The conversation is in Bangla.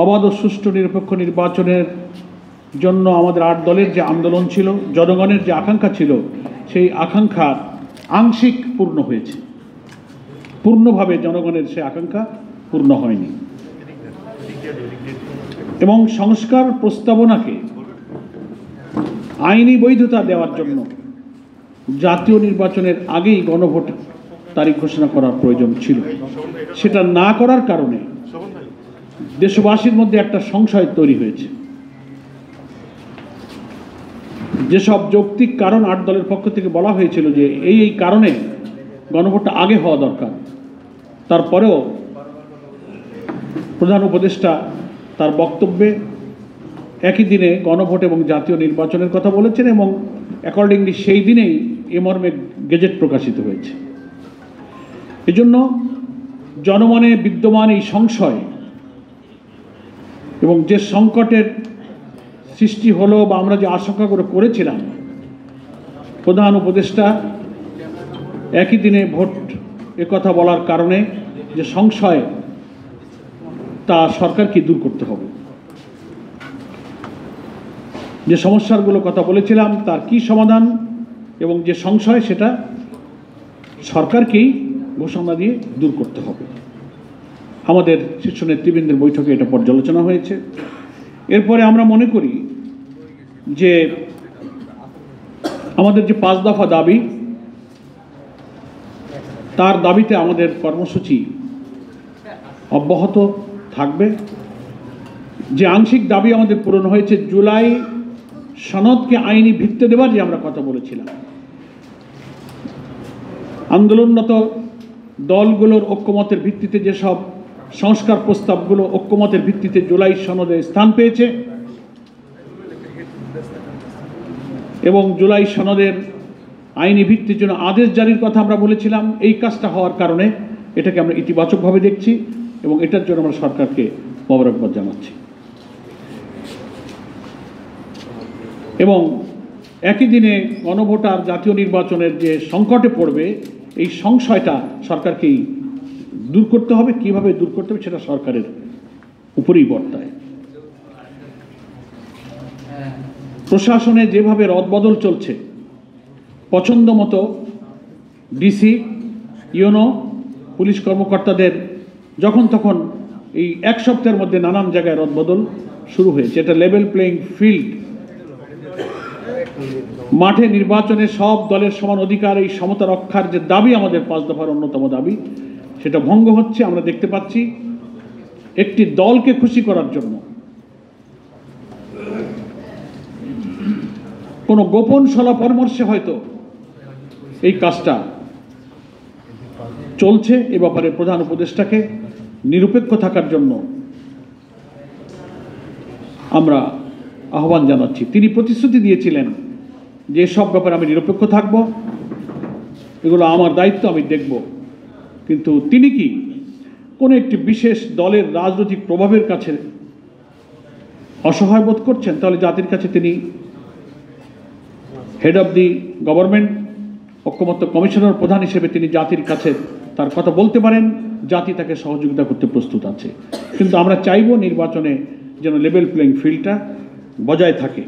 অবাধ ও সুষ্ঠু নিরপেক্ষ নির্বাচনের জন্য আমাদের 8 দলের যে আন্দোলন ছিল, জনগণের যে আকাঙ্ক্ষা ছিল, সেই আকাঙ্ক্ষা আংশিক পূর্ণ হয়েছে। পূর্ণভাবে জনগণের সে আকাঙ্ক্ষা পূর্ণ হয়নি। এবং সংস্কার প্রস্তাবনাকে আইনি বৈধতা দেওয়ার জন্য জাতীয় নির্বাচনের আগেই গণভোট তারিখ ঘোষণা করার প্রয়োজন ছিল। সেটা না করার কারণে দেশবাসীর মধ্যে একটা সংশয় তৈরি হয়েছে। যেসব যৌক্তিক কারণ 8 দলের পক্ষ থেকে বলা হয়েছিল যে এই কারণে গণভোটটা আগে হওয়া দরকার, তারপরেও প্রধান উপদেষ্টা তার বক্তব্যে একই দিনে গণভোট এবং জাতীয় নির্বাচনের কথা বলেছেন এবং অ্যাকর্ডিংলি সেই দিনেই এ মর্মে গেজেট প্রকাশিত হয়েছে। এজন্য জনমনে বিদ্যমান এই সংশয় এবং যে সংকটের সৃষ্টি হলো বা আমরা যে আশঙ্কা করেছিলাম, প্রধান উপদেষ্টা একই দিনে ভোট কথা বলার কারণে যে সংশয়, তা সরকারকে দূর করতে হবে। যে সমস্যাগুলো কথা বলেছিলাম তার কি সমাধান এবং যে সংশয়, সেটা সরকারকেই ঘোষণা দিয়ে দূর করতে হবে। আমাদের শীর্ষ নেতৃবৃন্দের বৈঠকে এটা পর্যালোচনা হয়েছে। এরপরে আমরা মনে করি যে আমাদের যে 5 দফা দাবি, তার দাবিতে আমাদের কর্মসূচি অব্যাহত থাকবে। যে আংশিক দাবি আমাদের পূরণ হয়েছে, জুলাই সনদকে আইনি ভিত্তি দেওয়ার যে আমরা কথা বলেছিলাম, আন্দোলনরত দলগুলোর ঐক্যমতের ভিত্তিতে যেসব সংস্কার প্রস্তাবগুলো ঐক্যমতের ভিত্তিতে জুলাই সনদে স্থান পেয়েছে এবং জুলাই সনদের আইনি ভিত্তির জন্য আদেশ জারির কথা আমরা বলেছিলাম, এই কাজটা হওয়ার কারণে এটাকে আমরা ইতিবাচকভাবে দেখছি এবং এটার জন্য আমরা সরকারকে মোবারকবাদ জানাচ্ছি। এবং একই দিনে গণভোট আর জাতীয় নির্বাচনের যে সংকটে পড়বে, এই সংশয়টা সরকারকেই দূর করতে হবে। কিভাবে দূর করতে হবে সেটা সরকারের উপরেই বর্তায়। প্রশাসনে যেভাবে রদবদল চলছে, পছন্দ মতো ডিসি, ইউনো, পুলিশ কর্মকর্তাদের যখন তখন এই 1 সপ্তাহের মধ্যে নানান জায়গায় রদবদল শুরু হয়েছে। এটা লেভেল প্লেইং ফিল্ড, মাঠে নির্বাচনে সব দলের সমান অধিকার, এই সমতা রক্ষার যে দাবি আমাদের 5 দফার অন্যতম দাবি, সেটা ভঙ্গ হচ্ছে। আমরা দেখতে পাচ্ছি একটি দলকে খুশি করার জন্য কোনো গোপন সলা পরামর্শে হয়তো এই কাজটা চলছে। এ ব্যাপারে প্রধান উপদেষ্টাকে নিরপেক্ষ থাকার জন্য আমরা আহ্বান জানাচ্ছি। তিনি প্রতিশ্রুতি দিয়েছিলেন যে সব ব্যাপারে আমি নিরপেক্ষ থাকব, এগুলো আমার দায়িত্ব, আমি দেখব। কিন্তু তিনি কি কোনো একটি বিশেষ দলের রাজনৈতিক প্রভাবের কাছে অসহায় বোধ করছেন? তাহলে জাতির কাছে তিনি হেড অব দি গভর্নমেন্ট, ঐক্যমত্য কমিশনার প্রধান হিসেবে তিনি জাতির কাছে তার কথা বলতে পারেন, জাতি তাকে সহযোগিতা করতে প্রস্তুত আছে। কিন্তু আমরা চাইব নির্বাচনে যেন লেভেল প্লেইং ফিল্ডটা বজায় থাকে।